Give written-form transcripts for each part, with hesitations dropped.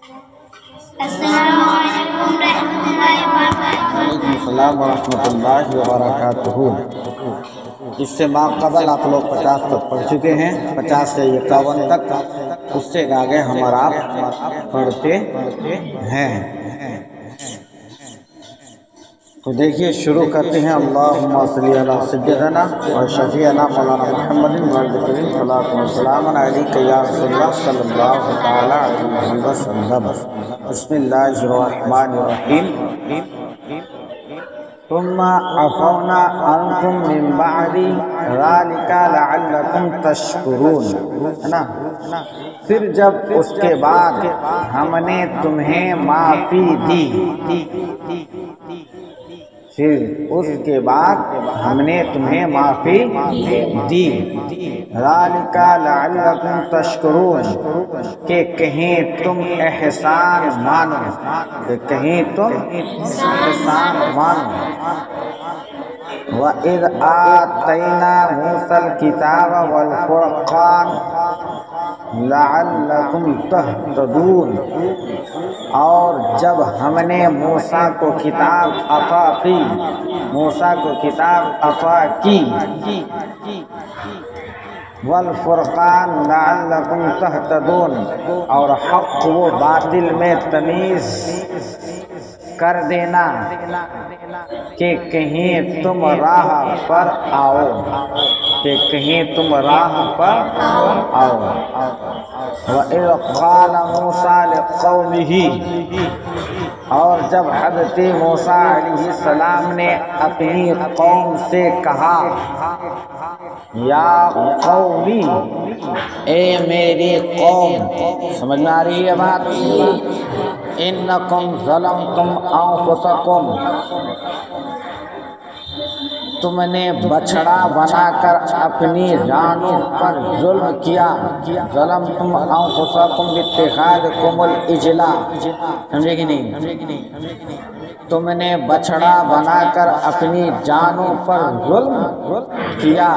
السلام علیکم ورحمۃ اللہ وبرکاتہ۔ وعلیکم السلام ورحمۃ اللہ وبرکاتہ۔ اس سے ماقبل آپ لوگ 50 تک پڑھ چکے ہیں، 50 سے 51 تک، اس سے آگے ہمارا آپ پڑھتے ہیں۔ تو دیکھیے شروع کرتے ہیں۔ اللہم صلی علی سیدنا و شفیعنا مولانا محمد صلی اللہ علیہ یا رسول اللہ صلی اللہ تعالی علیہ وسلم۔ بسم اللہ الرحمن الرحیم۔ ثم عفونا عنکم من بعد ذلک لعلکم تشکرون، ہے نا؟ پھر جب اس کے بعد ہم نے تمہیں معافی دی، پھر اس کے بعد ہم نے تمہیں معافی دی، ذالک لعلکم تشکرون، کہ کہیں تم احسان مانو، کہ کہیں تم احسان مانو۔ وَإِذْ آتَيْنَا مُوسَى الْكِتَابَ وَالْفُرْقَانَ لَعَلَّكُمْ تَهْتَدُونَ، اور جب ہم نے موسیٰ کو کتاب عطا کی، موسیٰ کو کتاب عطا کی، والفرقان لعلکم تہتدون، اور حق و باطل میں تمیز کر دینا کہ کہیں تم راہ پر آؤ، کہ کہیں تم راہ پر آؤ۔ وَإِذْ قَالَ مُوسَىٰ لِقَوْمِهِ، اور جب حضرت موسیٰ علیہ السلام نے اپنی قوم سے کہا، یا قومی، اے میری قوم، سمجھ میں آ رہی ہے بات؟ انکم ظلمتم انفسکم، تم نے بچڑا بنا کر اپنی جانوں پر ظلم کیا، ظلمتم انفسکم باتخاذکم العجل، سمجھے کہ نہیں؟ تم نے بچڑا بنا کر اپنی جانوں پر ظلم کیا۔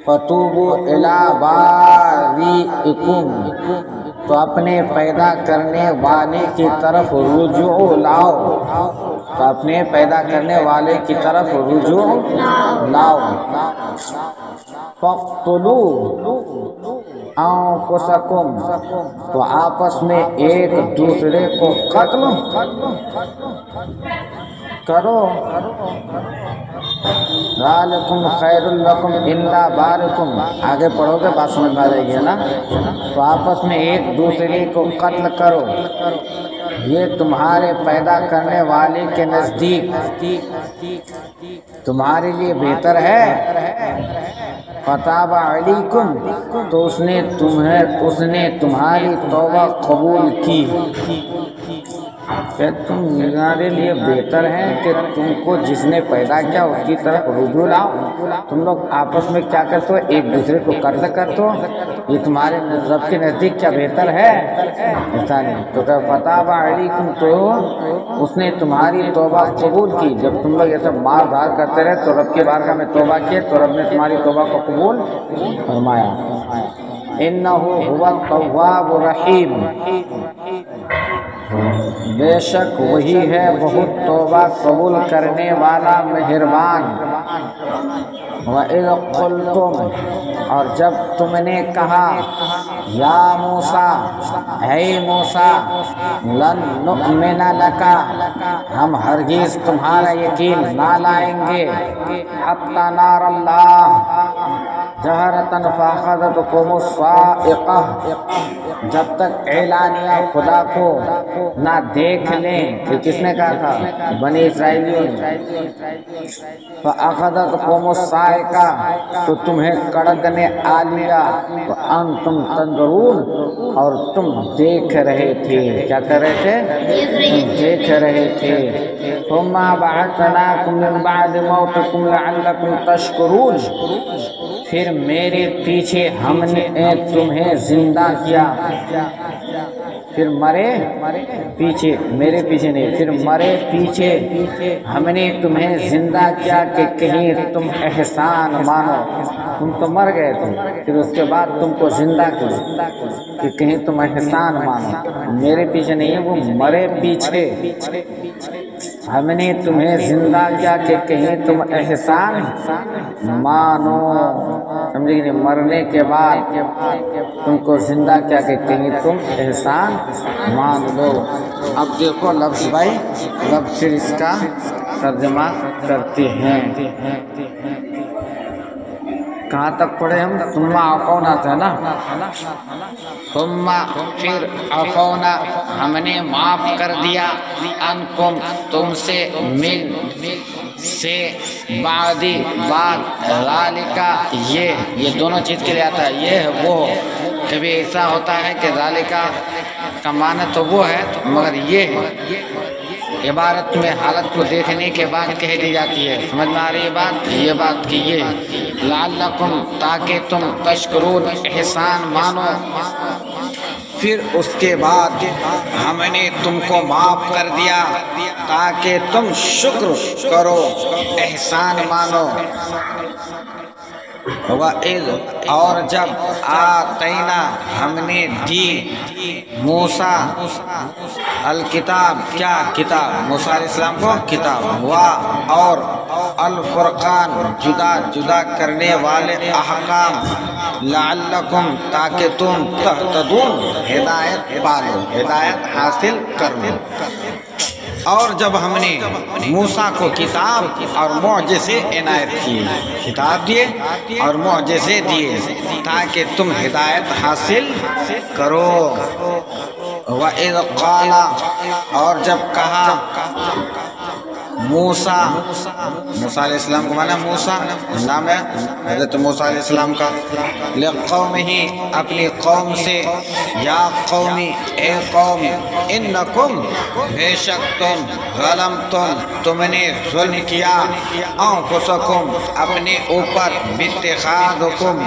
فتوبوا الی بارئکم، تو اپنے پیدا کرنے والے کی طرف رجوع لاؤ، تو اپنے پیدا کرنے والے کی طرف رجوع لاؤ۔ فاقتلوا انفسکم، تو آپس میں ایک دوسرے کو قتل کرو۔ ذالکم خیر لکم عند بارئکم، آگے پڑھو گے بات سمجھ میں آ جائے گی نا؟ تو آپس میں ایک دوسرے کو قتل کرو، یہ تمہارے پیدا کرنے والے کے نزدیک تمہارے لیے بہتر ہے۔ فتاب علیکم، تو اس نے تمہاری توبہ قبول کی، کہ تمہارے لیے بہتر ہے کہ تم کو جس نے پیدا کیا اس کی طرف رجوع لاؤ۔ تم لوگ آپس میں کیا کرتے ہو؟ ایک دوسرے کو قتل کرتے ہو، یہ تمہارے رب کے نزدیک کیا بہتر ہے؟ ایسا نہیں۔ تو کہ فتاب علیکم، تو اس نے تمہاری توبہ قبول کی۔ جب تم لوگ یہ سب مار دھار کرتے رہے تو رب کی بارگاہ میں توبہ کیے تو رب نے تمہاری توبہ کو قبول فرمایا۔ انہ هو التواب الرحیم، بے شک وہی ہے بہت توبہ قبول کرنے والا مہربان۔ وَإِذْ قُلْتُمْ، اور جب تم نے کہا، یا موسیٰ، اے موسیٰ، لن نؤمن لک، ہم ہرگز تمہارا یقین نہ لائیں گے، حتی نری اللہ جہرۃ فأخذتکم الصاعقہ، جب تک اعلانیہ خدا کو نہ دیکھ لیں۔ کہ کس نے کہا تھا؟ بنی اسرائیلیوں نے۔ فأخذتکم الصاعقہ، تو تمہیں کڑک نے آ لیا، وانتم تنظرون، اور تم دیکھ رہے تھے۔ کیا کر رہے تھے؟ تم دیکھ رہے تھے۔ ثم بعثناکم من بعد موتکم لعلکم تشکرون، پھر میرے پیچھے ہم نے تمہیں زندہ کیا پھر مرے پیچھے، میرے پیچھے نہیں، پھر مرے پیچھے ہم نے تمہیں زندہ کیا کہ کہیں تم احسان مانو. تم تو مر گئے تھے، پھر اس کے بعد تم کو زندہ کیا کہ کہیں تم احسان مانو. میرے پیچھے نہیں ہے، وہ مرے پیچھے. ہم نے تمہیں زندہ کیا کہ کہیں تم احسان مانو. سمجھے کہ نہیں؟ مرنے کے بعد تم کو زندہ کیا کہ کہیں تم احسان مان لو. اب دیکھو لفظ بھائی، لفظ پھر اس کا ترجمہ کرتے ہیں. کہاں تک پڑھے ہم؟ ثم عفونا تھا نا. ثم پھر عفونا ہم نے معاف کر دیا، عنکم تم سے، من سے، بعدی بعد، ذالکا یہ دونوں چیز کے لیے آتا ہے. یہ ہے وہ، کبھی ایسا ہوتا ہے کہ ذالکا کا معنی تو وہ ہے مگر یہ ہے، عبارت میں حالت کو دیکھنے کے بعد کہہ دی جاتی ہے. سمجھ میں آ رہی ہے بات؟ یہ بات کی یہ لعلکم تاکہ تم تشکرون احسان مانو. پھر اس کے بعد ہم نے تم کو معاف کر دیا تاکہ تم شکر کرو، احسان مانو. وَإِذْ اور جب آتینا ہم نے دی موسیٰ الکتاب، کیا کتاب؟ موسیٰ علیہ السلام کو کتاب، اور الفرقان جدا جدا کرنے والے احکام، لعلکم تاکہ تم تہتدون ہدایت پالو، ہدایت حاصل کرو. اور جب ہم نے موسیٰ کو کتاب اور معجزے عنایت کیے، کتاب دیے اور معجزے دیے تاکہ تم ہدایت حاصل کرو. وَإِذْ قَالَ اور جب کہا موسیٰ علیہ السلام کو مانا موسیٰ نام ہے حضرت موسیٰ علیہ السلام کا، لقومہ اپنی قوم سے، یا قومی اے قوم، انکم بے شک تم، تم نے ظلم کیا، انفسکم اپنے اوپر، باتخاذکم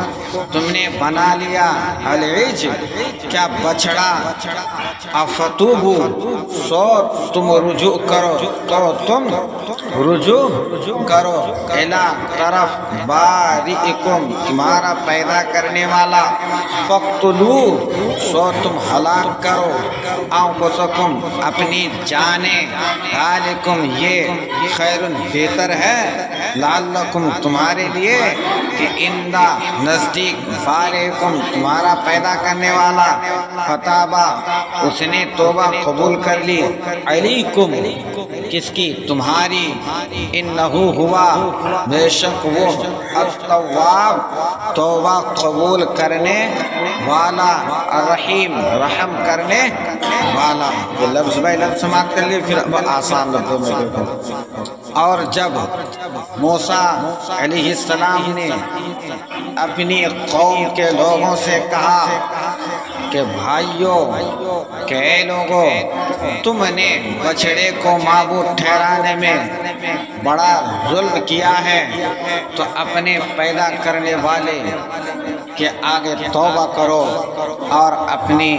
تم نے بنا لیا، العجل کیا بچڑا، افتوبو سو تم رجوع کرو، تو تم رجوع کرو، الی طرف بارئکم تمہارا پیدا کرنے والا، فقتلو سو تم ہلاک کرو، انفسکم اپنی جانیں، ذالکم یہ خیر بہتر ہے، لعلکم تمہارے لیے، کہ اندہ نزدیک، بارئکم تمہارا پیدا کرنے والا، فتابہ اس نے توبہ قبول کر لی، علیکم کس کی؟ تمہاری، انہو ہوا بے شک وہ، التواب توبہ قبول کرنے والا، الرحیم رحم کرنے والا. یہ لفظ بائی لفظ سماعت کر لیے، پھر اب آسان لفظوں میں دیکھو. اور جب موسیٰ علیہ السلام نے اپنی قوم کے لوگوں سے کہا کہ بھائیوں، کہ اے لوگوں، تم نے بچڑے کو معبود ٹھہرانے میں بڑا ظلم کیا ہے، تو اپنے پیدا کرنے والے کے آگے توبہ کرو اور اپنی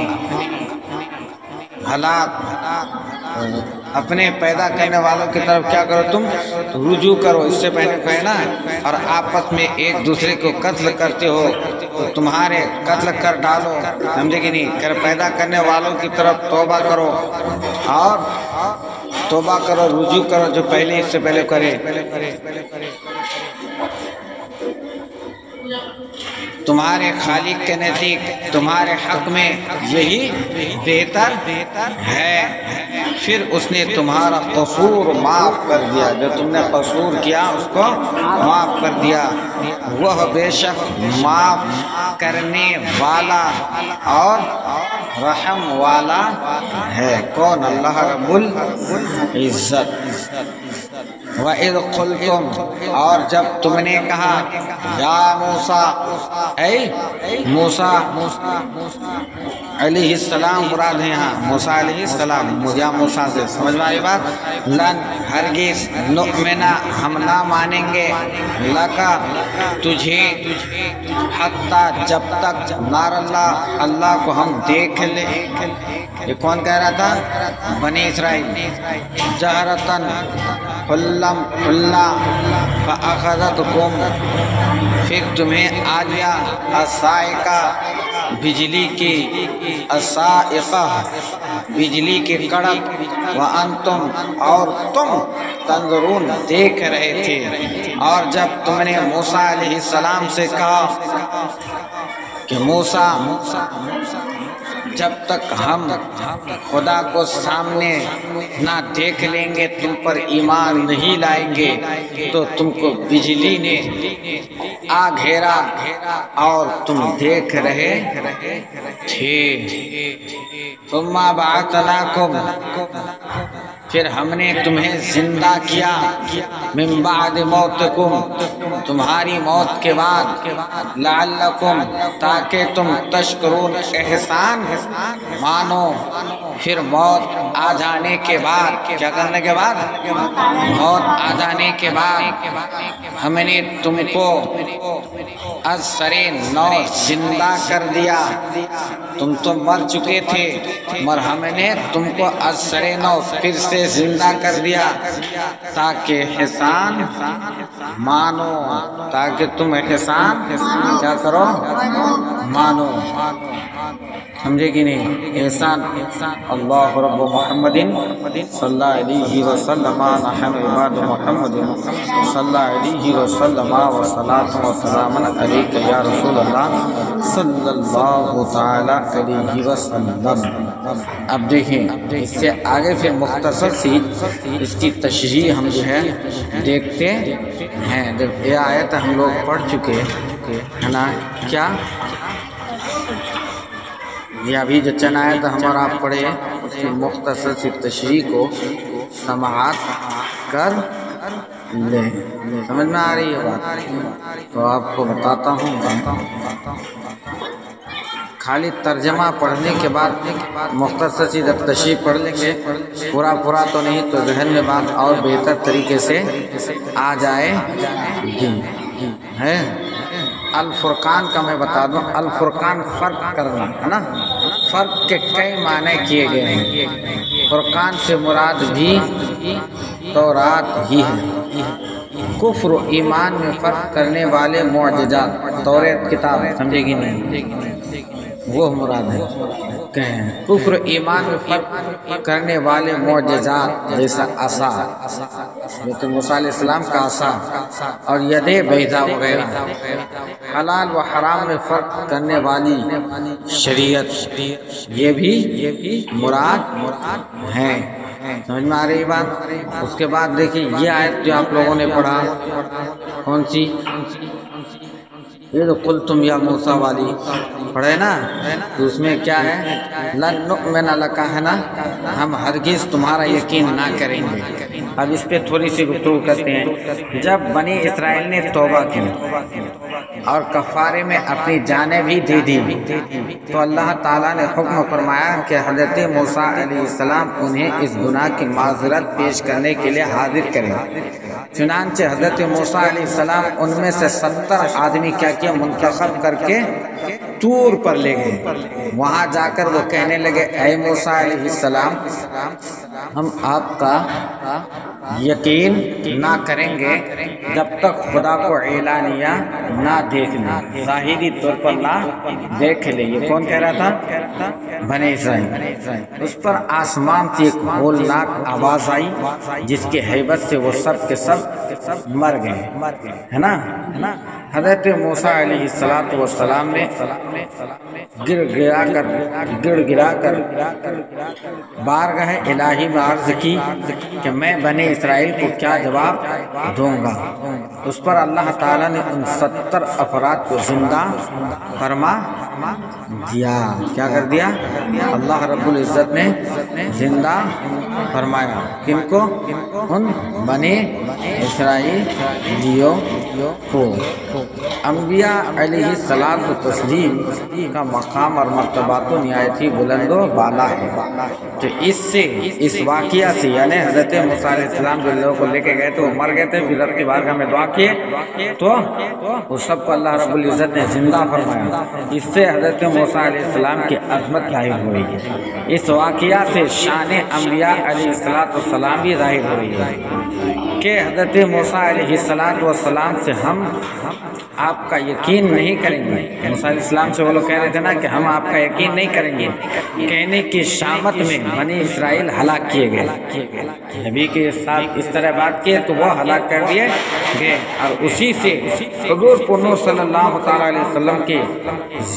اپنے پیدا کرنے والوں کی طرف کیا کرو؟ تم رجوع کرو. اس سے پہلے کہنا ہے، اور آپس میں ایک دوسرے کو قتل کرتے ہو تو تمہارے قتل کر ڈالو. سمجھے کہ نہیں؟ کر پیدا کرنے والوں کی طرف توبہ کرو، اور توبہ کرو، رجوع کرو، جو پہلے اس سے پہلے کرے. تمہارے خالق کے نزدیک تمہارے حق میں یہی بہتر ہے. پھر اس نے تمہارا قصور معاف کر دیا، جو تم نے قصور کیا اس کو معاف کر دیا. وہ بے شک معاف کرنے والا اور رحم والا ہے. کون؟ اللہ رب العزت. وَإِذْ قُلْتُمْ اور جب تم نے کہا، یا موسیٰ اے موسیٰ، علیہ السلام مراد ہے یہاں، موسیٰ علیہ السلام، یا موسیٰ سے، سمجھ میں آئی بات؟ لن ہرگز نؤمنا ہم نہ مانیں گے، لکا تجھے، حتی جب تک نار اللہ اللہ کو ہم دیکھ لیں۔ یہ کون کہہ رہا تھا؟ بنی اسرائیل۔ جہرتن کھلم کھلا، فاخذتکم پھر تمہیں آ لیا، الصاعقہ بجلی کی، الصاعقہ بجلی کی کڑک، وانتم اور تم تنظرون دیکھ رہے تھے۔ اور جب تم نے موسیٰ علیہ السلام سے کہا کہ موسیٰ جب تک ہم خدا کو سامنے نہ دیکھ لیں گے تم پر ایمان نہیں لائیں گے، تو تم کو بجلی نے آ گھیرا اور تم دیکھ رہے تھے۔ ثم بعثناکم پھر ہم نے تمہیں زندہ کیا، من بعد موتکم تمہاری موت کے بعد، لعلکم تاکہ تم تشکرون احسان مانو۔ پھر موت آ جانے کے بعد کیا کرنے کے بعد؟ موت آ جانے کے بعد ہم نے تم کو از سر نو زندہ کر دیا۔ تم تو مر چکے تھے مگر ہم نے تم کو از سر نو پھر سے زندہ کر دیا، تاکہ احسان مانو، تاکہ تم احسان کیا کرو؟ مانو۔ سمجھے کہ نہیں؟ احسان اللہ رب محمد صلی اللہ علیہ وسلم، نحن عباد محمد صلی اللہ علیہ وسلم، وصلاۃ وسلام علیک یا رسول اللہ صلی اللہ تعالی علیہ وسلم۔ اب دیکھیں اس سے آگے پھر مختصر سی اس کی تشریح ہم جو ہے دیکھتے ہیں۔ جب یہ آیت ہم لوگ پڑھ چکے ہے نا، کیا یہ ابھی جو چند آیت ہمارا آپ پڑھے اس کی مختصر سی تشریح کو سماعت کر لیں۔ سمجھ میں آ رہی ہے بات؟ تو آپ کو بتاتا ہوں، خالی ترجمہ پڑھنے کے بعد مختصر سی جب تشریح پڑھ لیں گے، پورا تو نہیں، تو ذہن میں بات اور بہتر طریقے سے آ جائے گی۔ ہے الفرقان کا میں بتا دوں، الفرقان فرق کرنا ہے نا، فرق کے کئی معنی کیے گئے ہیں۔ فرقان سے مراد بھی تورات ہی ہے، کفر و ایمان میں فرق کرنے والے معجزات، توریت کتاب سمجھے گی نہیں، وہ مراد ہے۔ کہیں کفر و ایمان میں فرق کرنے والے معجزات جیسا عصا، جو موسیٰ علیہ السلام کا عصا، اور ید بیضا وغیرہ، حلال و حرام میں فرق کرنے والی شریعت، یہ بھی مراد ہیں۔ سمجھ میں آ رہی بات؟ اس کے بعد دیکھیں یہ آیت جو آپ لوگوں نے پڑھا، کون سی؟ یہ تو قل تم یا موسیٰ والی پڑھے نا، تو اس میں کیا ہے؟ لن نؤمن لک ہے نا، ہم ہرگز تمہارا یقین نہ کریں گے۔ اب اس پہ تھوڑی سی گفتگو کرتے ہیں۔ جب بنی اسرائیل نے توبہ کی اور کفارے میں اپنی جانیں بھی دے دی، تو اللہ تعالیٰ نے حکم فرمایا کہ حضرت موسیٰ علیہ السلام انہیں اس گناہ کی معذرت پیش کرنے کے لیے حاضر کریں۔ چنانچہ حضرت موسیٰ علیہ السلام ان میں سے 70 آدمی کیا کیا منتخب کر کے طور پر لے گئے۔ وہاں جا کر وہ کہنے لگے، اے موسیٰ علیہ السلام، ہم آپ کا یقین نہ کریں گے جب تک خدا کو اعلانیہ نہ دیکھ لیں، ظاہری طور پر نہ دیکھ لیں۔ یہ کون کہہ رہا تھا؟ بنی اسرائیل۔ اس پر آسمان سے ایک ہولناک آواز آئی جس کی ہیبت سے وہ سب کے سب مر گئے، ہے نا۔ حضرت موسیٰ علیہ السلام نے گڑ گرا کر بارگاہ الہی میں عرض کی کہ میں بنی اسرائیل کو کیا جواب دوں گا۔ اس پر اللہ تعالیٰ نے ان 70 افراد کو زندہ فرما دیا۔ کیا کر دیا؟ اللہ رب العزت نے زندہ فرمایا۔ کن کو؟ ان بنی اسرائیلیوں تو انبیاء علیہ السلام و تسلیم کا مقام اور مرتبہ تو نہایت ہی بلند و بالا ہے. تو اس واقعہ سے یعنی حضرت موسیٰ علیہ السلام جو لوگوں کو لے کے گئے تھے وہ مر گئے تھے، پھر رب کی بارگاہ میں دعا کیے تو وہ سب کو اللہ رب العزت نے زندہ فرمایا. اس سے حضرت موسیٰ علیہ السلام کی عظمت ظاہر ہو رہی ہے. اس واقعہ سے شان انبیاء علیہ السلام بھی ظاہر ہو رہی ہے کہ حضرت موسیٰ علیہ السلام سے ہم آپ کا یقین نہیں کریں گے. موسیٰ علیہ السلام سے وہ لوگ کہہ رہے تھے نا کہ ہم آپ کا یقین نہیں کریں گے، کہنے کی شامت میں بنی اسرائیل ہلاک کیے گئے. نبی کے ساتھ اس طرح بات کیے تو وہ ہلاک کر دیے گئے. اور اسی سے حضور پنو صلی اللہ تعالیٰ علیہ وسلم کے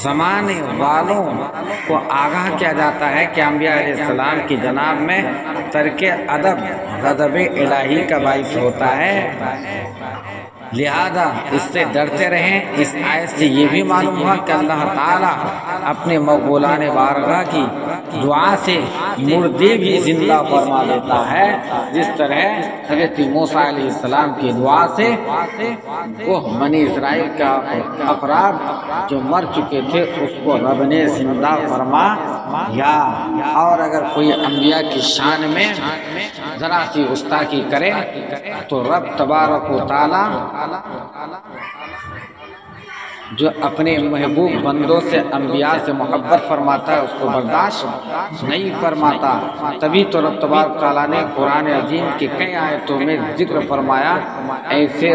زمانے والوں کو آگاہ کیا جاتا ہے کہ انبیاء علیہ السلام کی جناب میں ترک ادب غضب الہی کا باعث ہوتا ہے. لہذا اس سے ڈرتے رہیں. اس آیت سے یہ بھی معلوم ہوا کہ اللہ تعالیٰ اپنے مقبولان بارگاہ کی دعا سے مردے بھی زندہ فرما دیتا ہے، جس طرح حضرت موسیٰ علیہ السلام کی دعا سے وہ بنی اسرائیل کا افراد جو مر چکے تھے اس کو رب نے زندہ فرمایا. اور اگر کوئی انبیاء کی شان میں ذرا سی گستاخی کرے تو رب تبارک و تعالیٰ جو اپنے محبوب بندوں سے انبیاء سے محبت فرماتا ہے اس کو برداشت نہیں فرماتا. تبھی تو رب تبارک تعالیٰ نے قرآن عظیم کی کئی آیتوں میں ذکر فرمایا ایسے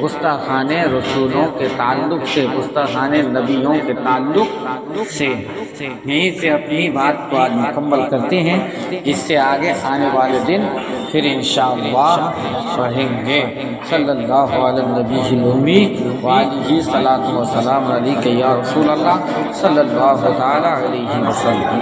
گستاخان رسولوں کے تعلق سے، گستاخان نبیوں کے تعلق سے. یہیں سے اپنی بات کو آج مکمل کرتے ہیں. اس سے آگے آنے والے دن پھر انشاءاللہ پڑھیں گے. صلی اللہ علیہ نبی الأمی وعلیہ صلاۃ و سلام علیک یا رسول اللہ صلی اللہ تعالی علیہ وسلم.